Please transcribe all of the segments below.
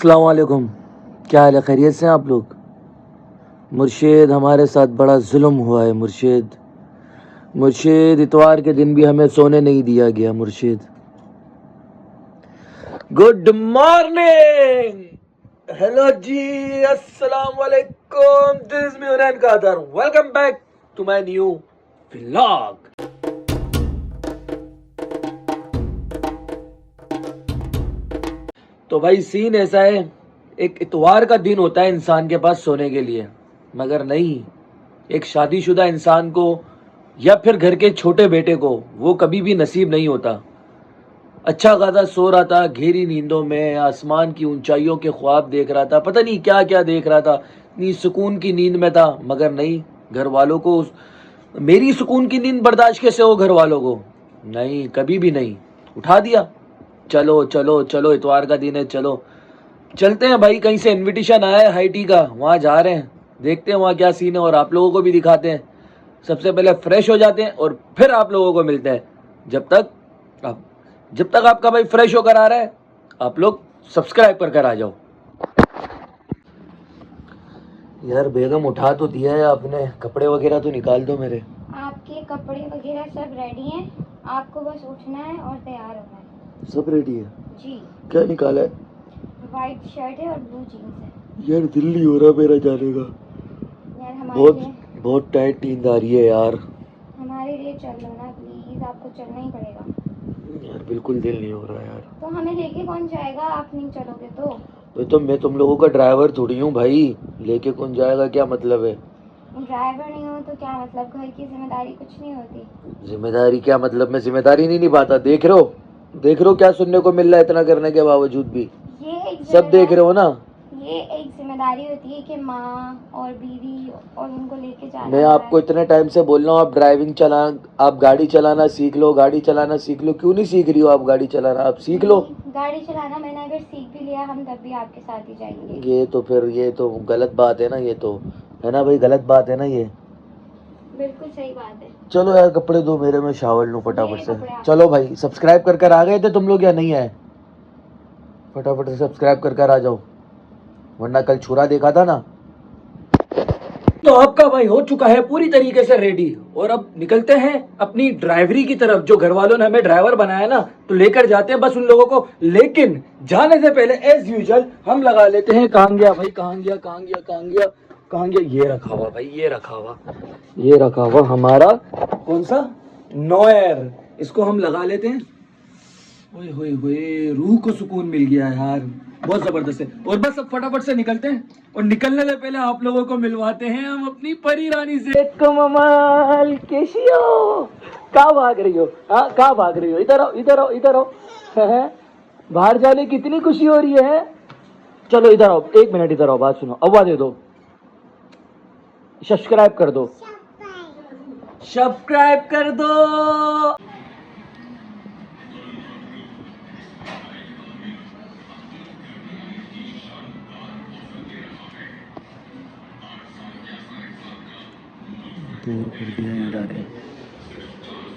अस्सलाम वालेकुम। क्या हाल है, खैरियत से हैं आप लोग? मुर्शिद, हमारे साथ बड़ा जुल्म हुआ है मुर्शिद। मुर्शिद, इतवार के दिन भी हमें सोने नहीं दिया गया मुर्शिद। गुड मॉर्निंग, हेलो जी, अस्सलाम वालेकुम। This is me Hunain Qadir, welcome back to my new vlog. तो भाई सीन ऐसा है, एक इतवार का दिन होता है इंसान के पास सोने के लिए, मगर नहीं, एक शादीशुदा इंसान को या फिर घर के छोटे बेटे को वो कभी भी नसीब नहीं होता। अच्छा खासा सो रहा था गहरी नींदों में, आसमान की ऊंचाइयों के ख्वाब देख रहा था, पता नहीं क्या क्या देख रहा था, इतनी सुकून की नींद में था। मगर नहीं, घर वालों को मेरी सुकून की नींद बर्दाश्त कैसे हो, घर वालों को नहीं, कभी भी नहीं। उठा दिया, चलो चलो चलो, इतवार का दिन है, चलो चलते हैं भाई। कहीं से इनविटेशन आया है हाई टी का, वहाँ जा रहे हैं, देखते हैं वहाँ क्या सीन है और आप लोगों को भी दिखाते हैं। सबसे पहले फ्रेश हो जाते हैं और फिर आप लोगों को मिलते हैं। जब तक आप जब तक आपका भाई फ्रेश होकर आ रहा है, आप लोग सब्सक्राइब कर कर आ जाओ। यार बेगम, उठा तो दिया है आपने, कपड़े वगैरह तो निकाल दो मेरे। आपके कपड़े वगैरह सब रेडी हैं, आपको बस उठना है और तैयार होना है। सब रेडी है जी। क्या निकाला है? वाइट शर्ट है और ब्लू जीन्स है। यार दिल नहीं हो रहा मेरा जाने का, यार बहुत टाइट नींद आ रही है यार। हमारे लिए चल लो ना प्लीज, आपको चलना ही पड़ेगा। यार बिल्कुल दिल नहीं हो रहा यार। तो हमें लेके कौन जाएगा, आप नहीं चलोगे तो मैं तुम लोगों का ड्राइवर थोड़ी हूँ भाई, लेके कौन जाएगा क्या मतलब है? ड्राइवर नहीं हो तो क्या मतलब, घर की जिम्मेदारी कुछ नहीं होती। जिम्मेदारी क्या मतलब, मैं जिम्मेदारी नहीं निभाता? देख रहे हो क्या सुनने को मिल रहा है इतना करने के बावजूद भी? ये एक सब देख रहे हो ना? ये एक जिम्मेदारी होती है कि माँ और बीवी और उनको लेके जाना। मैं आपको इतने टाइम से बोल रहा हूँ, आप गाड़ी चलाना सीख लो, गाड़ी चलाना सीख लो। क्यों नहीं सीख रही हो आप गाड़ी चलाना? आप सीख लो गाड़ी चलाना। मैंने अगर सीख भी लिया, हम तब भी आपके साथ ही जाएंगे। ये तो गलत बात है ना, ये तो है ना भाई, गलत बात है ना ये। बिल्कुल सही बात है। चलो यार कपड़े दो मेरे, मैं शावर लूँ फटाफट से। चलो भाई, सब्सक्राइब कर कर आ गए थे तुम लोग या नहीं आए? फटाफट से सब्सक्राइब कर कर आ जाओ, वरना कल छुरा देखा था ना। तो आपका भाई हो चुका है पूरी तरीके से रेडी, और अब निकलते हैं अपनी ड्राइवरी की तरफ। जो घर वालों ने हमें ड्राइवर बनाया ना, तो लेकर जाते हैं बस उन लोगों को। लेकिन जाने से पहले एज यूजुअल हम लगा लेते हैं, कहाँ गया भाई, कहाँ गया कहाँ गया कहाँ गया कहाँ गया, ये रखा हुआ भाई, ये रखा हुआ हमारा कौन सा नोयर, इसको हम लगा लेते हैं। ओए होए होए, रूह को सुकून मिल गया यार, बहुत जबरदस्त है। और बस अब फटाफट से निकलते हैं, और निकलने से पहले आप लोगों को मिलवाते हैं हम अपनी परी रानी से। कमाल केशियो, कहाँ भाग रही हो? हाँ, कहाँ भाग रही हो? इधर आओ इधर आओ इधर आओ। हैं? बाहर जाने की इतनी खुशी हो रही है? चलो इधर आओ, एक मिनट इधर आओ, बात सुनो, आवाज दे दो, सब्सक्राइब कर दो, सब्सक्राइब कर दो।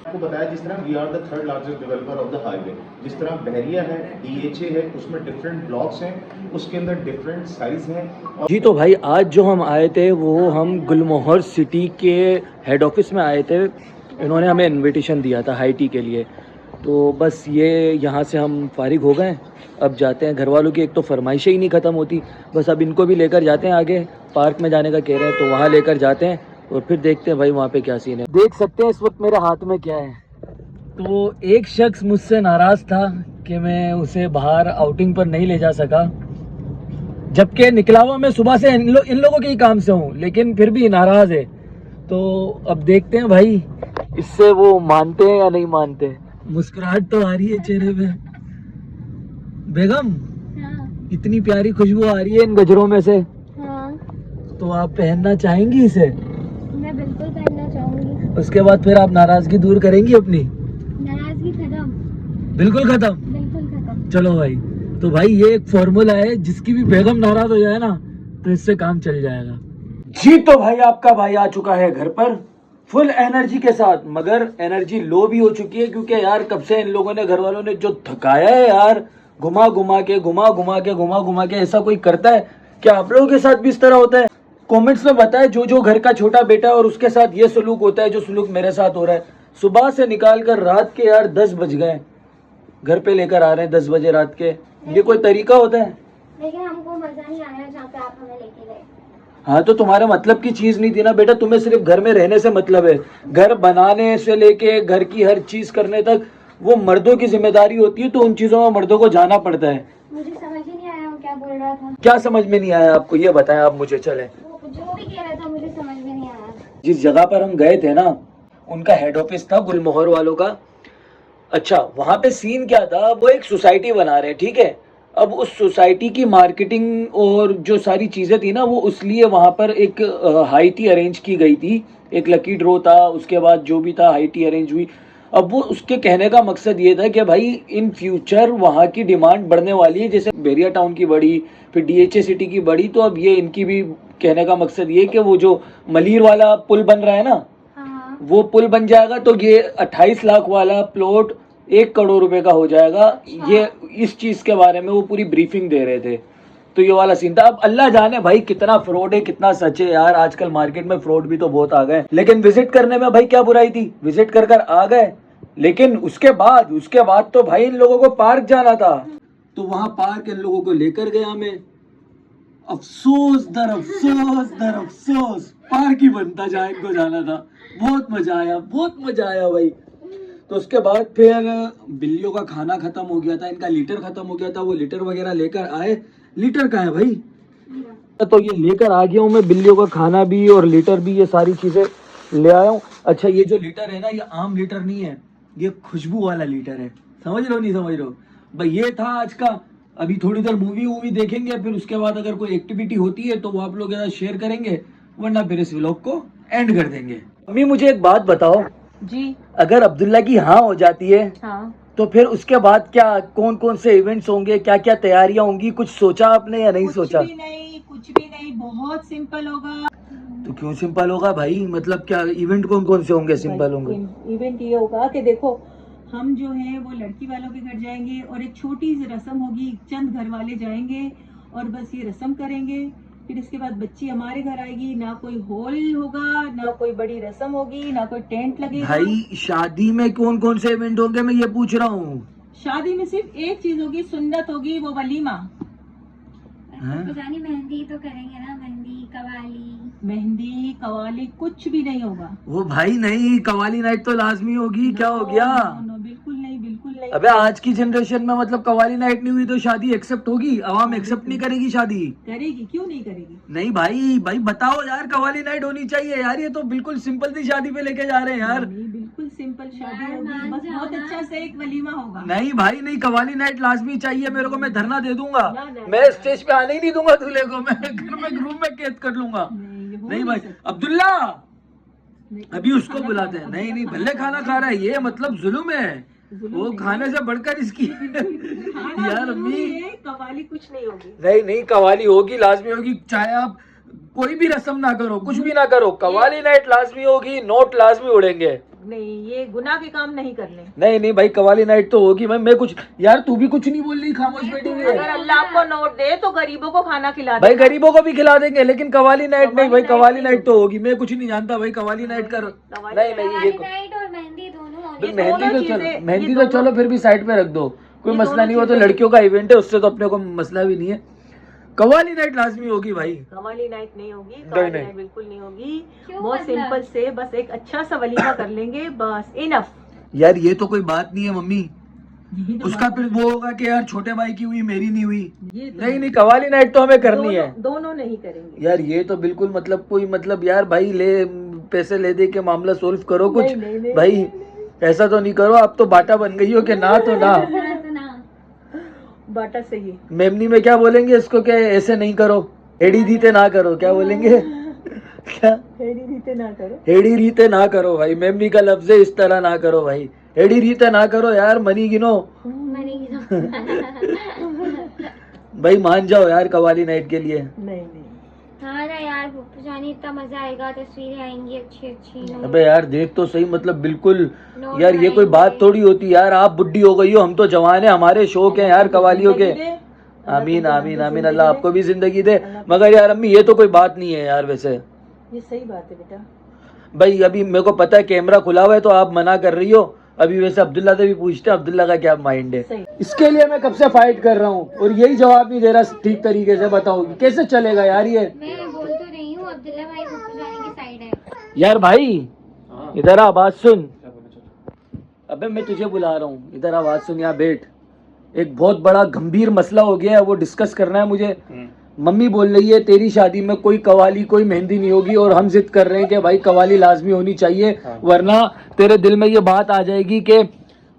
आपको बताया जिस तरह we are the third largest developer of the highway, जिस तरह बहरिया है, डीएचए है, उसमें डिफरेंट ब्लॉक्स हैं, उसके अंदर डिफरेंट साइज हैं। जी तो भाई, आज जो हम आए थे वो हम गुलमोहर सिटी के हेड ऑफिस में आए थे। इन्होंने हमें इनविटेशन दिया था हाई टी के लिए, तो बस ये यहाँ से हम फारिग हो गए। अब जाते हैं, घर वालों की एक तो फरमाइशें ही नहीं ख़त्म होती, बस अब इनको भी लेकर जाते हैं, आगे पार्क में जाने का कह रहे हैं तो वहाँ लेकर जाते हैं, और फिर देखते हैं भाई वहाँ पे क्या सीन है। देख सकते हैं इस वक्त मेरे हाथ में क्या है। तो एक शख्स मुझसे नाराज़ था कि मैं उसे बाहर आउटिंग पर नहीं ले जा सका, जबकि निकला हुआ मैं सुबह से इन लोगों के ही काम से हूँ, लेकिन फिर भी नाराज़ है। तो अब देखते हैं भाई इससे वो मानते हैं या नहीं मानते। मुस्कुराहट तो आ रही है चेहरे पे। बेगम, हाँ। इतनी प्यारी खुशबू आ रही है इन गजरों में से, हाँ। तो आप पहनना चाहेंगी इसे? मैं बिल्कुल पहनना चाहूंगी। उसके बाद फिर आप नाराजगी दूर करेंगी अपनी? नाराजगी खत्म। बिल्कुल खत्म? बिल्कुल खत्म। चलो भाई, तो भाई ये एक फॉर्मूला है, जिसकी भी बेगम नाराज हो जाए ना, तो इससे काम चल जाएगा। जी तो भाई, आपका भाई आ चुका है घर पर फुल एनर्जी के साथ, मगर एनर्जी लो भी हो चुकी है, क्योंकि यार कब से इन लोगों ने, घर वालों ने जो थकाया है यार, घुमा घुमा के ऐसा कोई करता है? क्या आप लोगों के साथ भी इस तरह होता है? कमेंट्स में बताएं जो घर का छोटा बेटा है और उसके साथ ये सलूक होता है जो सलूक मेरे साथ हो रहा है। सुबह से निकाल कर रात के यार 10 बज गए, घर पे लेकर आ रहे हैं 10 बजे रात के। ये कोई तरीका होता है? लेकिन हमको मजा नहीं आया जहाँ पे आप हमें लेके गए। हाँ तो तुम्हारे मतलब की चीज नहीं थी ना बेटा, तुम्हें सिर्फ घर में रहने से मतलब है। घर बनाने से लेके घर की हर चीज करने तक वो मर्दों की जिम्मेदारी होती है, तो उन चीजों में मर्दों को जाना पड़ता है। मुझे समझ ही नहीं आया वो क्या बोल रहा था। क्या समझ में नहीं आया आपको, ये बताएं आप मुझे। चले, वो जो भी कह रहा था मुझे समझ में नहीं आया। जिस जगह पर हम गए थे ना, उनका हेड ऑफिस था गुलमोहर वालों का। अच्छा, वहां पे सीन क्या था, वो एक सोसाइटी बना रहे हैं, ठीक है। अब उस सोसाइटी की मार्केटिंग और जो सारी चीजें थी ना, वो उसलिए वहां पर एक हाई टी अरेंज की गई थी। एक लकी ड्रॉ था, उसके बाद जो भी था हाई टी अरेंज हुई। अब वो उसके कहने का मकसद ये था कि भाई इन फ्यूचर वहाँ की डिमांड बढ़ने वाली है, जैसे बेरिया टाउन की बढ़ी, फिर डीएचए सिटी की बढ़ी, तो अब ये इनकी भी कहने का मकसद ये कि वो जो मलीर वाला पुल बन रहा है ना, हाँ। वो पुल बन जाएगा तो ये 28 लाख वाला प्लॉट 1 करोड़ रुपए का हो जाएगा। ये इस चीज के बारे में वो पूरी ब्रीफिंग दे रहे थे, तो ये वाला सीन था। अब अल्लाह जाने भाई कितना फ्रॉड है कितना सच है यार, आजकल मार्केट में फ्रॉड भी तो बहुत आ गए। लेकिन विजिट करने में भाई क्या बुराई थी, विजिट कर आ गए। लेकिन उसके बाद तो भाई इन लोगों को पार्क जाना था, तो वहां पार्क इन लोगों को लेकर गया मैं। अफसोस दर अफसोस पार्क ही बनता जहाँ इनको जाना था। बहुत मजा आया भाई। तो उसके बाद फिर बिल्लियों का खाना खत्म हो गया था, इनका लीटर खत्म हो गया था, वो लीटर वगैरह लेकर आए। लीटर कहाँ है भाई? तो ये लेकर आ गया हूँ मैं, बिल्लियों का खाना भी और लीटर भी, ये सारी चीजें ले आया हूँ। अच्छा, ये जो लीटर है ना, ये आम लीटर नहीं है, ये खुशबू वाला लीटर है। समझ रहे हो नहीं समझ रहे हो भाई? ये था आज का। अभी थोड़ी देर मूवी देखेंगे, फिर उसके बाद अगर कोई एक्टिविटी होती है तो वो आप लोग के साथ शेयर करेंगे, वरना फिर इस व्लॉग को एंड कर देंगे। अम्मी मुझे एक बात बताओ जी। अगर अब्दुल्ला की हाँ हो जाती है, हाँ, तो फिर उसके बाद क्या कौन कौन से इवेंट्स होंगे, क्या क्या तैयारियां होंगी, कुछ सोचा आपने या नहीं सोचा? कुछ भी नहीं, बहुत सिंपल होगा। तो क्यों सिंपल होगा भाई, मतलब क्या इवेंट कौन कौन से होंगे सिंपल होंगे? इवेंट ये होगा कि देखो, हम जो है वो लड़की वालों के घर जाएंगे और एक छोटी सी रस्म होगी, चंद घर वाले जाएंगे और बस ये रस्म करेंगे। फिर इसके बाद बच्ची हमारे घर आएगी, ना कोई हॉल होगा, ना कोई बड़ी रस्म होगी, ना कोई टेंट लगेगा। भाई शादी में कौन कौन से इवेंट होंगे मैं ये पूछ रहा हूँ। शादी में सिर्फ एक चीज होगी, सुन्नत होगी, वो वलीमा। जानी मेहंदी तो करेंगे ना, मेहंदी कवाली कुछ भी नहीं होगा। वो भाई नहीं, कवाली नाइट तो लाजमी होगी। क्या हो गया? नो, बिल्कुल नहीं, बिल्कुल नहीं। अबे आज की जनरेशन में मतलब कवाली नाइट नहीं हुई तो शादी एक्सेप्ट होगी? आवाम एक्सेप्ट नहीं करेगी शादी? करेगी, क्यों नहीं करेगी? नहीं भाई बताओ यार, कवाली नाइट होनी चाहिए यार। ये तो बिल्कुल सिंपल सी शादी पे लेके जा रहे हैं यार। नहीं, बिल्कुल सिंपल शादी होगी, बस बहुत अच्छा से एक वलीमा होगा। नहीं भाई नहीं, कवाली नाइट लाजमी चाहिए मेरे को। मैं धरना दे दूंगा, ना, मैं स्टेज पे आने ही नहीं दूंगा दूल्हे को, मैं घर में रूम में कैद कर लूंगा। नहीं भाई, अब्दुल्ला अभी उसको बुलाते हैं। नहीं भले खाना खा रहा है, ये मतलब जुल्म है, वो खाने से बढ़कर इसकी यार अम्मी। कवाली कुछ नहीं होगी। नहीं कवाली होगी, लाजमी होगी। चाहे आप कोई भी रस्म ना करो, कुछ भी ना करो, कवाली नाइट लाजमी होगी, नोट लाजमी उड़ेंगे। नहीं, ये गुनाह के काम नहीं करने। नहीं भाई कवाली नाइट तो होगी। मैं कुछ यार, तू भी कुछ नहीं बोल रही, खामोश बैठी हुई है। अगर अल्लाह आपको नोट दे तो गरीबों को खाना खिला भाई गरीबों को भी खिला देंगे, लेकिन कवाली नाइट नहीं भाई, कवाली नाइट तो होगी। मैं कुछ नहीं जानता भाई, कवाली नाइट कर। नहीं ये नाइट और मेहंदी दोनों। मेहंदी तो चलो फिर भी साइड पे रख दो, कोई मसला नहीं। वो तो लड़कियों का इवेंट है, उससे तो अपने को मसला भी नहीं है। कवाली नाइट लाजमी होगी भाई। कवाली नाइट नहीं होगी, कवाली नाइट बिल्कुल नहीं होगी। बहुत सिंपल से बस एक अच्छा सा वलीमा कर लेंगे, बस इनफ। यार ये तो कोई बात नहीं है मम्मी, तो उसका फिर वो होगा कि यार छोटे भाई की हुई मेरी नहीं हुई। नहीं कवाली नाइट तो हमें करनी है। दोनों नहीं करेंगे यार, ये तो बिल्कुल मतलब कोई मतलब यार भाई ले पैसे ले दे के मामला सोल्व करो कुछ। भाई ऐसा तो नहीं करो, आप तो बाटा बन गई हो कि ना तो ना बाटा सही है। मेमनी में क्या बोलेंगे इसको, क्या ऐसे नहीं करो, हेडी रीते ना करो, क्या बोलेंगे? क्या हेडी रीते ना करो? हेडी रीते ना करो भाई, मेमनी का लफ्ज है, इस तरह ना करो भाई, हेडी रीते ना करो यार। मनी गिनो भाई, मान जाओ यार कवाली नाइट के लिए। नहीं हाँ ना यार, यार फूफू जानी, इतना मजा आएगा, तस्वीरें आएंगी अच्छी अच्छी। अबे यार देख तो सही, मतलब बिल्कुल नोट यार ये कोई बात बनाएंगे। थोड़ी होती यार, आप बुढ़ी हो गई हो, हम तो जवान है, हमारे शौक है यार कवालियों के। आमीन आमीन आमीन, अल्लाह आपको भी जिंदगी दे। मगर यार अम्मी ये तो कोई बात नहीं है यार, वैसे ये सही बात है बेटा। भाई अभी मेरे को पता है कैमरा खुला हुआ है तो आप मना कर रही हो। अभी वैसे अब्दुल्ला से भी पूछते हैं अब्दुल्ला का क्या माइंड है। सही। इसके लिए मैं कब से फाइट कर रहा हूँ और यही जवाब नहीं दे रहा ठीक तरीके से। बताओ कैसे चलेगा यार ये। मैं बोल तो रही हूँ अब्दुल्ला भाई फूफू जानी की साइड है। यार भाई इधर आ, बात सुन। अबे मैं तुझे बुला रहा हूँ, इधर आ, बात सुन, यहाँ बैठ। एक बहुत बड़ा गंभीर मसला हो गया है, वो डिस्कस करना है मुझे। मम्मी बोल रही है तेरी शादी में कोई कवाली कोई मेहंदी नहीं होगी, और हम जिद कर रहे हैं कि भाई कवाली लाजमी होनी चाहिए, वरना तेरे दिल में ये बात आ जाएगी कि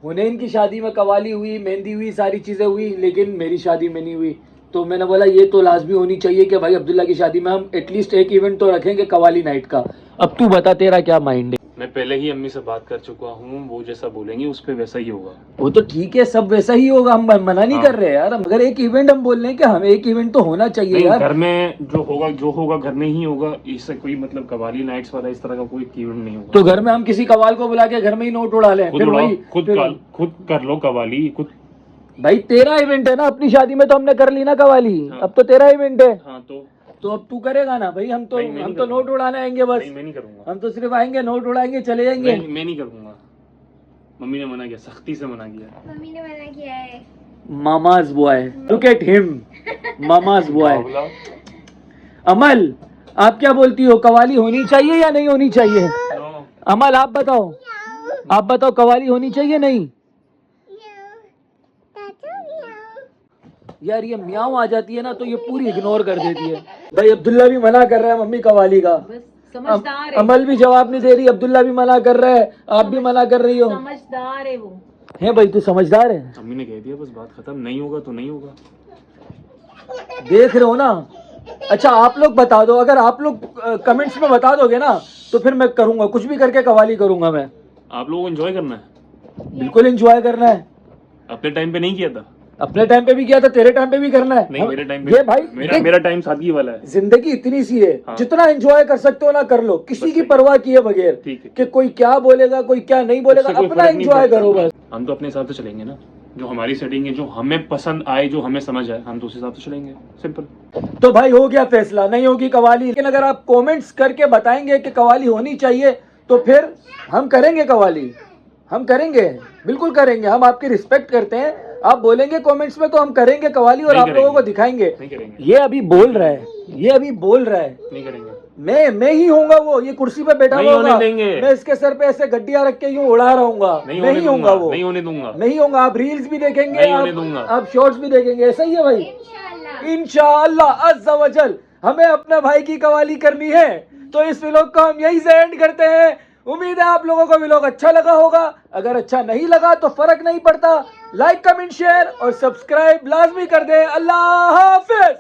हुनैन की शादी में कवाली हुई, मेहंदी हुई, सारी चीज़ें हुई, लेकिन मेरी शादी में नहीं हुई। तो मैंने बोला ये तो लाजमी होनी चाहिए कि भाई अब्दुल्ला की शादी में हम एटलीस्ट एक इवेंट तो रखेंगे कवाली नाइट का। अब तू बता तेरा क्या माइंड है। मैं पहले ही अम्मी से बात कर चुका हूँ, वो जैसा बोलेंगी उस पे वैसा ही होगा। वो तो ठीक है, सब वैसा ही होगा, हम मना नहीं कर रहे यार। मगर एक इवेंट हम बोल रहे हैं कि हमें एक इवेंट तो होना चाहिए नहीं, यार। घर में जो होगा घर में ही होगा, इससे कोई मतलब कवाली नाइट्स वाला इस तरह का कोई इवेंट नहीं होगा। तो घर में हम किसी कवाल को बुला के घर में ही नोट उड़ा लें, खुद फिर उड़ाओ, वही खुद कर लो कवाली खुद। भाई तेरा इवेंट है ना, अपनी शादी में तो हमने कर ली ना कवाली, हाँ। अब तो तेरा इवेंट है। हाँ तो अब तू करेगा ना भाई। हम तो नहीं, मैं नहीं नोट करूँगा। उड़ाने आएंगे बस। नहीं, मैं नहीं करूँगा। हम तो सिर्फ आएंगे, नोट उड़ाएंगे, चले जाएंगे। मैं नहीं करूँगा। मम्मी ने मना किया, सख्ती से मना किया। मम्मी ने मना किया है। Mama's boy, look at him, mama's boy. Amal आप क्या बोलती हो, कवाली होनी चाहिए या नहीं होनी चाहिए? अमल आप बताओ कवाली होनी चाहिए नहीं? यार ये म्याऊं आ जाती है ना तो ये पूरी इग्नोर कर देती है। भाई अब्दुल्ला भी मना कर रहा है मम्मी कवाली का, समझदार है। अमल भी जवाब नहीं दे रही, अब्दुल्ला भी मना कर रहा है, आप भी मना कर रही हो। समझदार है वो। है भाई तू समझदार है। अम्मी ने कह दिया बस, बात खत्म, नहीं होगा तो नहीं होगा। देख रहे हो ना। अच्छा आप लोग बता दो, अगर आप लोग कमेंट्स में बता दोगे ना तो फिर मैं करूंगा, कुछ भी करके कवाली करूंगा मैं। आप लोगों को एंजॉय करना है, बिल्कुल एंजॉय करना है। अपने टाइम पे नहीं किया था। अपने टाइम पे भी किया था, तेरे टाइम पे भी करना है। नहीं, मेरे टाइम ये पे भाई मेरा टाइम सादगी वाला है। जिंदगी इतनी सी है, हाँ। जितना एंजॉय कर सकते हो ना कर लो, किसी की परवाह किए बगैर ठीक है। कि कोई क्या बोलेगा कोई क्या नहीं बोलेगा, उससे कोई अपना फर्क नहीं एंजॉय पड़ता। करो बस। हम तो अपने हिसाब से चलेंगे ना, जो हमारी सेटिंग है, जो हमें पसंद आए, जो हमें समझ आए, हम तो उस हिसाब से चलेंगे, सिंपल। तो भाई हो गया फैसला, नहीं होगी कवाली। लेकिन अगर आप कमेंट्स करके बताएंगे कि कवाली होनी चाहिए तो फिर हम करेंगे कवाली, हम करेंगे, बिल्कुल करेंगे। हम आपकी रिस्पेक्ट करते हैं, आप बोलेंगे कमेंट्स में तो हम करेंगे कवाली और नहीं आप लोगों करेंगे। को दिखाएंगे। नहीं करेंगे, ये अभी बोल रहा है, ये अभी बोल रहा है। नहीं करेंगे। मैं ही होऊंगा वो, ये कुर्सी पे बैठा नहीं हुआ होने होगा, देंगे। मैं इसके सर पे ऐसे गड्डियां रख के यूं उड़ा रहूंगा। मैं ही होऊंगा वो, नहीं होने दूंगा। नहीं होगा। आप रील्स भी देखेंगे, नहीं होने दूंगा। आप शॉर्ट्स भी देखेंगे, ऐसा ही है भाई। इंशाल्लाह। इंशाअल्लाह अज़्ज़ा वजल हमें अपने भाई की कवाली करनी है। तो इस व्लॉग को हम यहीं से एंड करते हैं। उम्मीद है आप लोगों को व्लॉग अच्छा लगा होगा। अगर अच्छा नहीं लगा तो फर्क नहीं पड़ता, लाइक कमेंट शेयर और सब्सक्राइब लाजमी कर दे। अल्लाह हाफिज।